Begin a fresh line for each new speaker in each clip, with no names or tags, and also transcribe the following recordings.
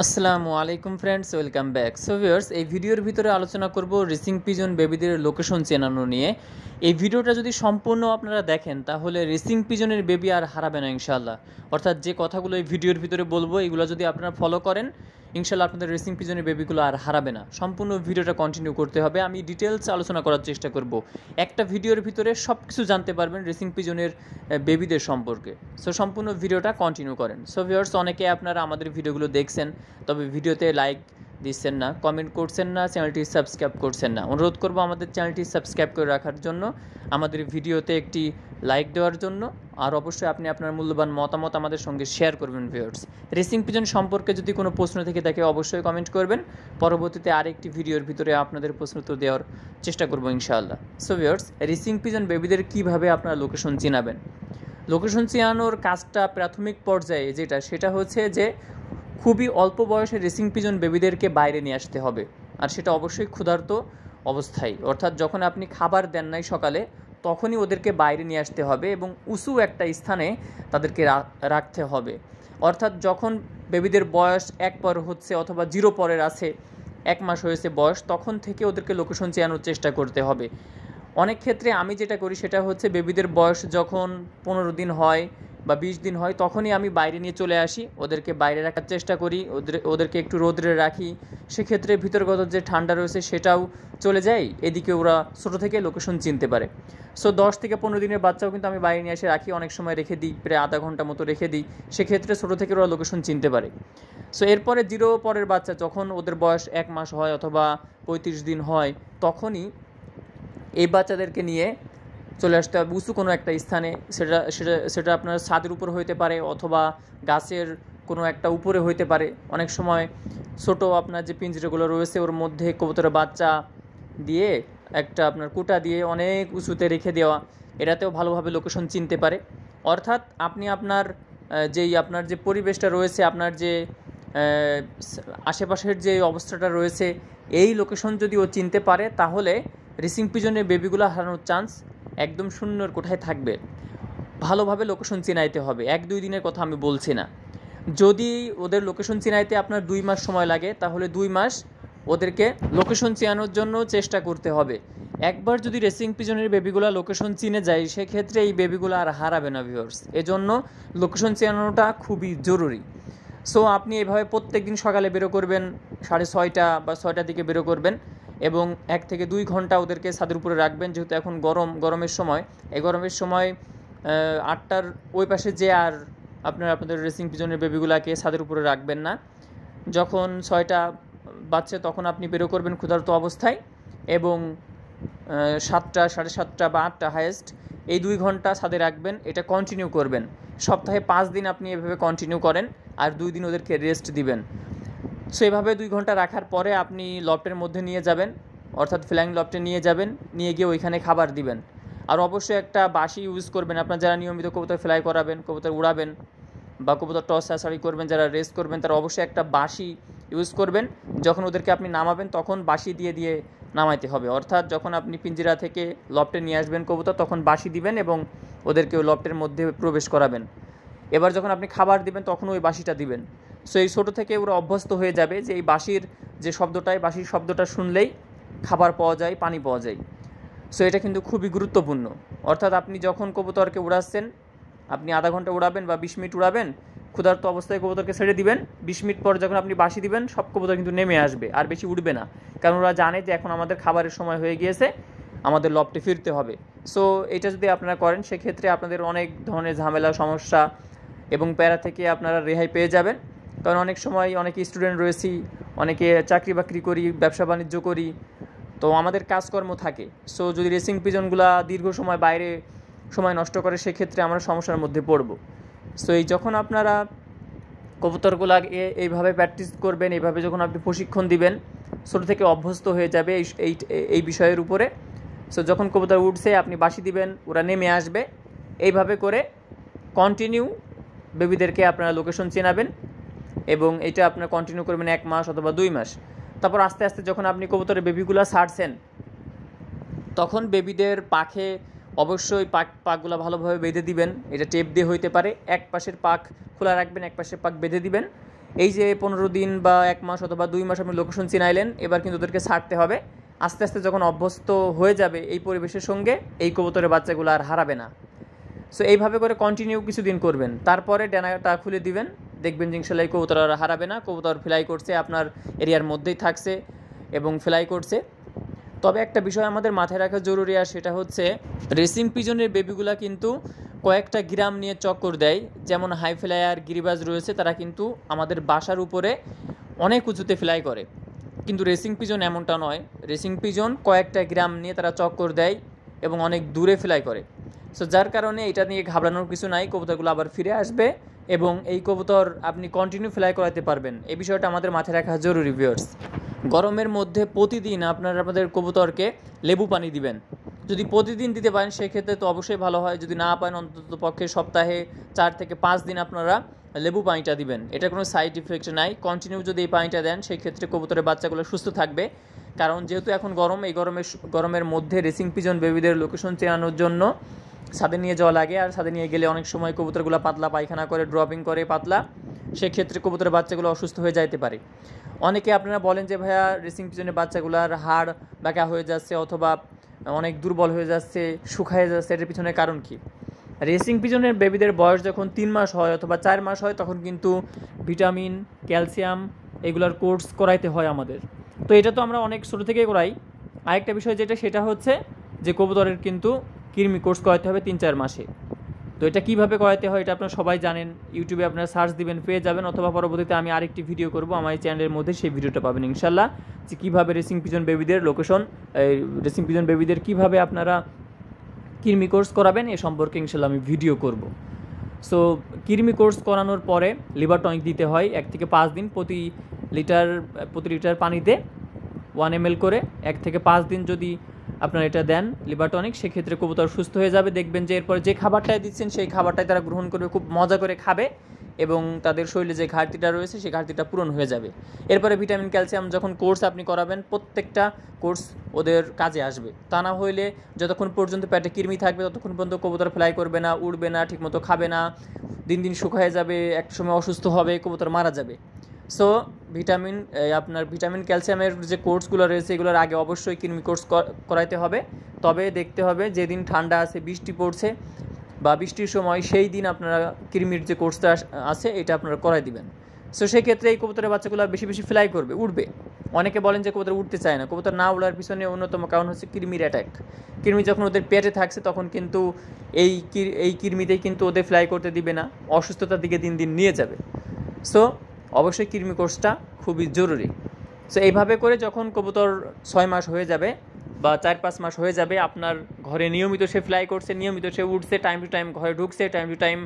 আসসালামু আলাইকুম friends, welcome back. So viewers, এই ভিডিওর ভিতরে আলোচনা করব রেসিং পিজন বেবিদের লোকেশন চেনানো নিয়ে। এই ভিডিওটা যদি সম্পূর্ণ আপনারা দেখেন তাহলে রেসিং পিজনের বেবি আর হারাবে না ইনশাআল্লাহ। অর্থাৎ যে কথাগুলো এই ভিডিওর ভিতরে বলবো এগুলো যদি আপনারা ফলো করেন ইনশাআল্লাহ আপনাদের রেসিং পিজনের বেবিগুলো আর হারাবে না। সম্পূর্ণ ভিডিওটা কন্টিনিউ করতে হবে, আমি ডিটেলস আলোচনা করার চেষ্টা করব। একটা ভিডিওর ভিতরে সব কিছু জানতে পারবেন রেসিং পিজনের বেবিদের সম্পর্কে। সো সম্পূর্ণ ভিডিওটা কন্টিনিউ করেন। সো ভিউয়ার্স, অনেকে আপনারা আমাদের ভিডিওগুলো দেখছেন তবে ভিডিওতে লাইক দিচ্ছেন না, কমেন্ট করছেন না, চ্যানেলটি সাবস্ক্রাইব করছেন না। অনুরোধ করব আমাদের চ্যানেলটি সাবস্ক্রাইব করে রাখার জন্য, আমাদের ভিডিওতে একটি লাইক দেওয়ার জন্য, আর অবশ্যই আপনি আপনার মূল্যবান মতামত আমাদের সঙ্গে শেয়ার করবেন। ভিউয়ার্স, রেসিং পিজন সম্পর্কে যদি কোনো প্রশ্ন থেকে থাকে অবশ্যই কমেন্ট করবেন, পরবর্তীতে আরেকটি ভিডিওর ভিতরে আপনাদের প্রশ্ন উত্তর দেওয়ার চেষ্টা করব ইনশাআল্লাহ। সো ভিউয়ার্স, রেসিং পিজন বেবিদের কীভাবে আপনারা লোকেশন চিনাবেন? লোকেশন চেনানোর কাজটা প্রাথমিক পর্যায়ে সেটা হচ্ছে যে খুবই অল্প বয়সে রেসিং পিজন বেবিদেরকে বাইরে নিয়ে আসতে হবে, আর সেটা অবশ্যই ক্ষুধার্ত অবস্থায়। অর্থাৎ যখন আপনি খাবার দেন নাই সকালে তখনই ওদেরকে বাইরে নিয়ে আসতে হবে এবং উঁচু একটা স্থানে তাদেরকে রাখতে হবে। অর্থাৎ যখন বেবিদের বয়স 1 পর হচ্ছে অথবা 0 পরের আছে, 1 মাস হয়েছে বয়স, তখন থেকে ওদেরকে লোকেশন চেনানোর চেষ্টা করতে হবে। অনেক ক্ষেত্রে আমি যেটা করি সেটা হচ্ছে বেবিদের বয়স যখন 15 দিন হয় বা 20 দিন হয় তখনই আমি বাইরে নিয়ে চলে আসি, ওদেরকে বাইরে রাখার চেষ্টা করি, ওদেরকে একটু রোদ্রে রাখি। সেক্ষেত্রে ভিতরগত যে ঠান্ডা রয়েছে সেটাও চলে যায়, এদিকে ওরা ছোটো থেকে লোকেশন চিনতে পারে। সো 10 থেকে 15 দিনের বাচ্চাও কিন্তু আমি বাইরে নিয়ে এসে রাখি, অনেক সময় রেখে দিই, প্রায় আধা ঘন্টা মতো রেখে দিই। সেক্ষেত্রে ছোটো থেকে ওরা লোকেশন চিনতে পারে। সো এরপরে 0 পরের বাচ্চা যখন ওদের বয়স 1 মাস হয় অথবা 35 দিন হয় তখনই এই বাচ্চাদেরকে নিয়ে চলে আসতে হবে উঁচু কোনো একটা স্থানে। সেটা সেটা সেটা আপনার ছাদের উপর হইতে পারে অথবা গাছের কোনো একটা উপরে হইতে পারে। অনেক সময় ছোট আপনার যে পিঞ্জরাগুলো রয়েছে ওর মধ্যে কবুতরের বাচ্চা দিয়ে একটা আপনার কুটা দিয়ে অনেক উঁচুতে রেখে দেওয়া, এটাতেও ভালোভাবে লোকেশন চিনতে পারে। অর্থাৎ আপনি আপনার আপনার যে পরিবেশটা রয়েছে, আপনার যে আশেপাশের যে অবস্থাটা রয়েছে, এই লোকেশন যদি ও চিনতে পারে তাহলে রেসিং পিজনের বেবিগুলো হারানোর চান্স একদম শূন্যর কোঠায় থাকবে। ভালোভাবে লোকেশন চিনাইতে হবে, 1-2 দিনের কথা আমি বলছি না। যদি ওদের লোকেশন চিনাইতে আপনার 2 মাস সময় লাগে তাহলে 2 মাস ওদেরকে লোকেশন চেনানোর জন্য চেষ্টা করতে হবে। একবার যদি রেসিং পিজনের বেবিগুলো লোকেশন চিনে যায় সেক্ষেত্রে এই বেবিগুলো আর হারাবে না ভিউয়ার্স। এজন্য লোকেশন চেনানোটা খুবই জরুরি। সো আপনি এভাবে প্রত্যেক দিন সকালে বেরো করবেন, 6:30 বা 6টার দিকে বেরো করবেন এবং 1 থেকে 2 ঘন্টা ওদেরকে ছাদের উপরে রাখবেন। যেহেতু এখন গরমের সময়, এই গরমের সময় 8টার ওই পাশে যে আর আপনাদের রেসিং পিজনের বেবিগুলাকে ছাদের উপরে রাখবেন না। যখন 6টা বাজছে তখন আপনি বেরো করবেন ক্ষুধার্ত অবস্থায় এবং 7টা, 7:30 বা 8টা হাইয়েস্ট, এই 2 ঘন্টা ছাদে রাখবেন। এটা কন্টিনিউ করবেন, সপ্তাহে 5 দিন আপনি এভাবে কন্টিনিউ করেন আর 2 দিন ওদেরকে রেস্ট দিবেন। সো এভাবে 2 ঘন্টা রাখার পরে আপনি লফটের মধ্যে নিয়ে যাবেন, অর্থাৎ ফ্লাইং লফটে নিয়ে যাবেন, নিয়ে গিয়ে ওইখানে খাবার দিবেন। আর অবশ্যই একটা বাঁশি ইউজ করবেন। আপনার যারা নিয়মিত কবুতর ফ্লাই করাবেন, কবুতর উড়াবেন বা কবুতর টস ছাড়াছাড়ি করবেন, যারা রেস করবেন তারা অবশ্যই একটা বাঁশি ইউজ করবেন। যখন ওদেরকে আপনি নামাবেন তখন বাঁশি দিয়ে দিয়ে নামাইতে হবে। অর্থাৎ যখন আপনি পিঞ্জিরা থেকে লফটে নিয়ে আসবেন কবুতর তখন বাঁশি দিবেন এবং ওদেরকে ওই লফটের মধ্যে প্রবেশ করাবেন। এবার যখন আপনি খাবার দিবেন তখন ওই বাঁশিটা দিবেন। সো এই ছোটো থেকে ওরা অভ্যস্ত হয়ে যাবে যে এই বাঁশির যে বাঁশির শব্দটা শুনলেই খাবার পাওয়া যায়, পানি পাওয়া যায়। সো এটা কিন্তু খুবই গুরুত্বপূর্ণ। অর্থাৎ আপনি যখন কবুতরকে উড়াচ্ছেন আপনি আধা ঘন্টা উড়াবেন বা 20 মিনিট উড়াবেন, ক্ষুধার্ত অবস্থায় কবুতরকে ছেড়ে দিবেন। 20 মিনিট পর যখন আপনি বাঁশি দিবেন সব কবুতর কিন্তু নেমে আসবে, আর বেশি উঠবে না, কারণ ওরা জানে যে এখন আমাদের খাবারের সময় হয়ে গিয়েছে, আমাদের লফটে ফিরতে হবে। সো এটা যদি আপনারা করেন সেক্ষেত্রে আপনাদের অনেক ধরনের ঝামেলা, সমস্যা এবং প্যারা থেকে আপনারা রেহাই পেয়ে যাবেন। কারণ অনেক সময় অনেকে স্টুডেন্ট রয়েছি, অনেকে চাকরি বাকরি করি, ব্যবসা বাণিজ্য করি, তো আমাদের কাজকর্ম থাকে। সো যদি রেসিং পিজনগুলা দীর্ঘ সময় বাইরে সময় নষ্ট করে সেক্ষেত্রে আমরা সমস্যার মধ্যে পড়ব। সো যখন আপনারা কবুতরগুলা এইভাবে প্র্যাকটিস করবেন, এইভাবে যখন আপনি প্রশিক্ষণ দিবেন ছোটো থেকে অভ্যস্ত হয়ে যাবে এই বিষয়ের উপরে। সো যখন কবুতর উঠছে আপনি বাঁশি দিবেন, ওরা নেমে আসবে। এইভাবে করে কন্টিনিউ বেবিদেরকে আপনারা লোকেশন চেনাবেন এবং এটা আপনারা কন্টিনিউ করবেন 1 মাস অথবা 2 মাস। তারপর আস্তে আস্তে যখন আপনি কবুতরের বেবিগুলো ছাড়ছেন তখন বেবিদের পাখে অবশ্যই পাকগুলো ভালোভাবে বেঁধে দিবেন। এটা টেপ দিয়ে হইতে পারে, এক পাশের পাক খোলা রাখবেন, এক পাশের পাক বেঁধে দিবেন এই যে 15 দিন বা 1 মাস অথবা 2 মাস আপনি লোকেশন চিনাইলেন, এবার কিন্তু ওদেরকে ছাড়তে হবে। আস্তে আস্তে যখন অভ্যস্ত হয়ে যাবে এই পরিবেশের সঙ্গে, এই কবুতরের বাচ্চাগুলো আর হারাবে না। সো এইভাবে করে কন্টিনিউ কিছুদিন করবেন, তারপরে ডানাটা খুলে দিবেন, দেখবেন যে ইনশাল্লাহ এই কবুতর আর হারাবে না। কবুতর ফ্লাই করছে, আপনার এরিয়ার মধ্যেই থাকছে এবং ফ্লাই করছে। তবে একটা বিষয় আমাদের মাথায় রাখা জরুরি, আর সেটা হচ্ছে রেসিং পিজনের বেবিগুলা কিন্তু কয়েকটা গ্রাম নিয়ে চক্কর দেয়। যেমন হাই ফ্লায়ার গিরিবাজ রয়েছে, তারা কিন্তু আমাদের বাসার উপরে অনেক উঁচুতে ফ্লাই করে, কিন্তু রেসিং পিজন এমনটা নয়। রেসিং পিজন কয়েকটা গ্রাম নিয়ে তারা চক্কর দেয় এবং অনেক দূরে ফ্লাই করে। সো যার কারণে এটা নিয়ে ঘাবড়ানোর কিছু নাই, কবুতরগুলো আবার ফিরে আসবে এবং এই কবুতর আপনি কন্টিনিউ ফ্লাই করাতে পারবেন। এই বিষয়টা আমাদের মাথায় রাখা জরুরি ভিউয়ার্স। গরমের মধ্যে প্রতিদিন আপনাদের কবুতরকে লেবু পানি দিবেন। যদি প্রতিদিন দিতে পারেন সেক্ষেত্রে তো অবশ্যই ভালো হয়, যদি না পারেন অন্তত পক্ষে সপ্তাহে 4 থেকে 5 দিন আপনারা লেবু পানিটা দিবেন। এটা কোনো সাইড ইফেক্ট নাই। কন্টিনিউ যদি এই পানিটা দেন সেক্ষেত্রে কবুতরের বাচ্চাগুলো সুস্থ থাকবে। কারণ যেহেতু এখন গরম, এই গরমের মধ্যে রেসিং পিজন বেবিদের লোকেশন চেনানোর জন্য ছাদে নিয়ে যাওয়া লাগে, আর ছাদে নিয়ে গেলে অনেক সময় কবুতরগুলো পাতলা পায়খানা করে, ড্রপিং করে পাতলা, সেক্ষেত্রে কবুতরের বাচ্চাগুলো অসুস্থ হয়ে যাইতে পারে। অনেকে আপনারা বলেন যে ভাইয়া রেসিং পিজনের বাচ্চাগুলোর হাড় বাঁকা হয়ে যাচ্ছে অথবা অনেক দুর্বল হয়ে যাচ্ছে, শুকায় যাচ্ছে, এটার পিছনে কারণ কি? রেসিং পিজনের বেবিদের বয়স যখন 3 মাস হয় অথবা 4 মাস হয়, তখন কিন্তু ভিটামিন, ক্যালসিয়াম এগুলোর কোর্স করাইতে হয় আমাদের। তো এটা তো আমরা অনেক ছোটো থেকেই করাই। আরেকটা বিষয় যেটা, সেটা হচ্ছে যে কবুতরের কিন্তু কৃমি কোর্স করাতে হবে 3-4 মাসে। তো এটা কীভাবে করাতে হয় এটা আপনারা সবাই জানেন, ইউটিউবে আপনারা সার্চ দিবেন পেয়ে যাবেন, অথবা পরবর্তীতে আমি আরেকটি ভিডিও করব আমার এই চ্যানেলের মধ্যে, সেই ভিডিওটা পাবেন ইনশাল্লাহ, যে কীভাবে রেসিং পিজন বেবিদের লোকেশন, রেসিং পিজন বেবিদের কীভাবে আপনারা কৃমি কোর্স করাবেন এ সম্পর্কে ইনশাল্লাহ আমি ভিডিও করব। সো কৃমি কোর্স করানোর পরে লিভার টনিক দিতে হয় 1 থেকে 5 দিন, প্রতি লিটার পানিতে 1 ml করে 1 থেকে 5 দিন যদি আপনারা এটা দেন লিভার টনিক, সেক্ষেত্রে কবুতর সুস্থ হয়ে যাবে। দেখবেন যে এরপরে যে খাবারটাই দিচ্ছেন সেই খাবারটাই তারা গ্রহণ করবে, খুব মজা করে খাবে এবং তাদের শরীরে যে ঘাটতিটা রয়েছে সেই ঘাটতিটা পূরণ হয়ে যাবে। এরপরে ভিটামিন, ক্যালসিয়াম যখন কোর্স আপনি করাবেন, প্রত্যেকটা কোর্স ওদের কাজে আসবে। তা না হইলে যতক্ষণ পর্যন্ত পেটে কৃমি থাকবে ততক্ষণ পর্যন্ত কবুতর ফ্লাই করবে না, উড়বে না, ঠিকমতো খাবে না, দিন দিন শুকিয়ে যাবে, এক সময় অসুস্থ হবে, কবুতর মারা যাবে। সো ভিটামিন ক্যালসিয়ামের যে কোর্সগুলো রয়েছে এগুলোর আগে অবশ্যই কৃমি কোর্স করাইতে হবে। তবে দেখতে হবে যেদিন ঠান্ডা আছে, বৃষ্টি পড়ছে বা বৃষ্টির সময়, সেই দিন আপনারা কৃমির যে কোর্সটা আছে এটা আপনারা করাই দিবেন। সো সেক্ষেত্রে এই কবুতরের বাচ্চাগুলো বেশি বেশি ফ্লাই করবে, উঠবে। অনেকে বলেন যে কবুতর উঠতে চায় না, কবুতর না উড়ার পিছনে অন্যতম কারণ হচ্ছে কৃমির অ্যাটাক। কৃমি যখন ওদের পেটে থাকছে তখন কিন্তু এই কৃমিতেই কিন্তু ওদের ফ্লাই করতে দিবে না, অসুস্থতার দিকে দিন দিন নিয়ে যাবে। সো অবশ্যই কৃমি কোর্সটা খুবই জরুরি। সো এইভাবে করে যখন কবুতর 6 মাস হয়ে যাবে বা 4-5 মাস হয়ে যাবে, আপনার ঘরে নিয়মিত সে ফ্লাই করছে, নিয়মিত সে উঠছে, টাইম টু টাইম ঘরে ঢুকছে, টাইম টু টাইম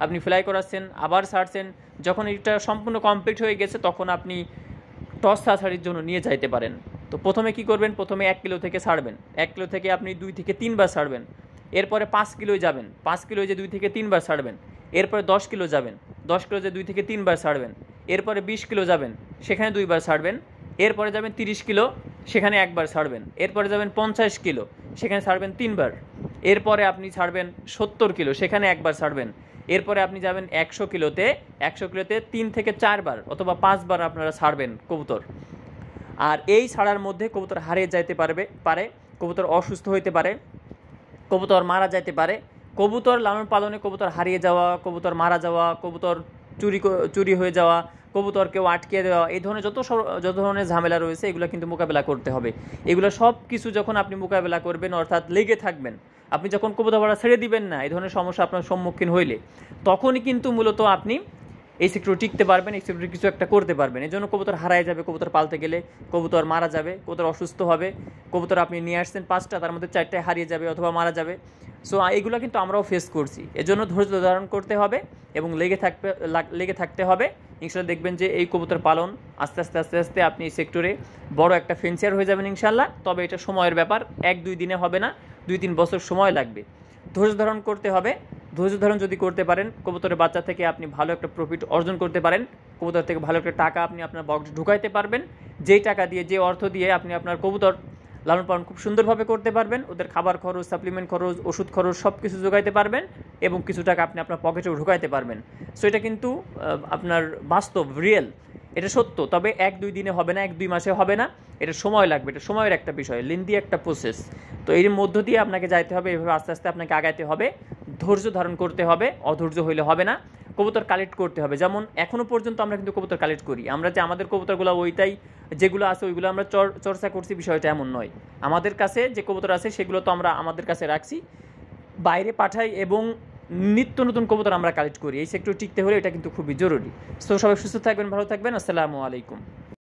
আপনি ফ্লাই করাচ্ছেন, আবার ছাড়ছেন, যখন এটা সম্পূর্ণ কমপ্লিট হয়ে গেছে তখন আপনি টস ছাড়াছাড়ির জন্য নিয়ে যাইতে পারেন। তো প্রথমে কি করবেন, প্রথমে 1 কিলো থেকে ছাড়বেন, 1 কিলো থেকে আপনি 2 থেকে 3 বার ছাড়বেন, এরপরে 5 কিলোয় যাবেন, 5 কিলোয় যে 2 থেকে 3 বার ছাড়বেন, এরপরে 10 কিলো যাবেন, 10 কিলো যে 2 থেকে 3 বার ছাড়বেন, এরপরে 20 কিলো যাবেন, সেখানে 2 বার ছাড়বেন, এরপরে যাবেন 30 কিলো, সেখানে 1 বার ছাড়বেন, এরপরে যাবেন 50 কিলো, সেখানে ছাড়বেন 3 বার, এরপরে আপনি ছাড়বেন 70 কিলো, সেখানে 1 বার ছাড়বেন, এরপরে আপনি যাবেন 100 কিলোতে, 3 থেকে 4 বার অথবা 5 বার আপনারা ছাড়বেন কবুতর। আর এই ছাড়ার মধ্যে কবুতর হারিয়ে যাইতে পারে, কবুতর অসুস্থ হইতে পারে, কবুতর মারা যাইতে পারে। কবুতর লালন পালনে কবুতর হারিয়ে যাওয়া, কবুতর মারা যাওয়া, কবুতর চুরি হয়ে যাওয়া, কবুতর কেউ আটকে দেওয়া, এই ধরনের যত ধরনের ঝামেলা রয়েছে এগুলো কিন্তু মোকাবেলা করতে হবে। এগুলো সব কিছু যখন আপনি মোকাবেলা করবেন, অর্থাৎ লেগে থাকবেন, আপনি যখন কবুতর ভাড়া ছেড়ে দিবেন না, এই ধরনের সমস্যা আপনার সম্মুখীন হইলে, তখনই কিন্তু মূলত আপনি এই সেক্টরে টিকতে পারবেন, এই সেক্টরে কিছু একটা করতে পারবেন। এই জন্য কবুতর হারায় যাবে, কবুতর পালতে গেলে কবুতর মারা যাবে, কবুতর অসুস্থ হবে, কবুতর আপনি নিয়ে আসছেন 5টা, তার মধ্যে 4টায় হারিয়ে যাবে অথবা মারা যাবে। সো এইগুলো কিন্তু আমরাও ফেস করছি। এজন্য ধৈর্য ধারণ করতে হবে এবং লেগে থাকতে হবে। ইনশাল্লাহ দেখবেন যে এই কবুতর পালন আস্তে আস্তে আপনি এই সেক্টরে বড় একটা ফেন্সিয়ার হয়ে যাবেন ইনশাল্লাহ। তবে এটা সময়ের ব্যাপার, 1-2 দিনে হবে না, 2-3 বছর সময় লাগবে। ধৈর্য ধারণ করতে হবে। ধৈর্য ধারণ যদি করতে পারেন, কবুতরের বাচ্চা থেকে আপনি ভালো একটা প্রফিট অর্জন করতে পারেন, কবুতর থেকে ভালো একটা টাকা আপনি আপনার বক্সে ঢুকাইতে পারবেন। যেই টাকা দিয়ে, যে অর্থ দিয়ে আপনি আপনার কবুতর লালন পালন খুব সুন্দরভাবে করতে পারবেন, ওদের খাবার খরচ, সাপ্লিমেন্ট খরচ, ওষুধ খরচ সব কিছু যোগাইতে পারবেন এবং কিছু টাকা আপনি আপনার পকেটেও ঢুকাইতে পারবেন। সো এটা কিন্তু আপনার বাস্তব, রিয়েল, এটা সত্য। তবে 1-2 দিনে হবে না, 1-2 মাসে হবে না, এটা সময় লাগবে, এটা সময়ের একটা বিষয়, লেন্দি একটা প্রসেস। তো এর মধ্য দিয়ে আপনাকে যাইতে হবে, এভাবে আস্তে আস্তে আপনাকে আগাইতে হবে, ধৈর্য ধারণ করতে হবে, অধৈর্য হইলে হবে না। কবুতর কালেক্ট করতে হবে, যেমন এখনও পর্যন্ত আমরা কিন্তু কবুতর কালেক্ট করি। আমরা যে আমাদের কবুতরগুলো ওইটাই যেগুলো আছে ওইগুলো আমরা চর্চা করছি, বিষয়টা এমন নয়। আমাদের কাছে যে কবুতর আছে সেগুলো তো আমরা আমাদের কাছে রাখছি, বাইরে পাঠাই এবং নিত্য নতুন কবুতর আমরা কালেক্ট করি। এই সেক্টর টিকতে হলে এটা কিন্তু খুবই জরুরি। সো সবাই সুস্থ থাকবেন, ভালো থাকবেন। আসসালামু আলাইকুম।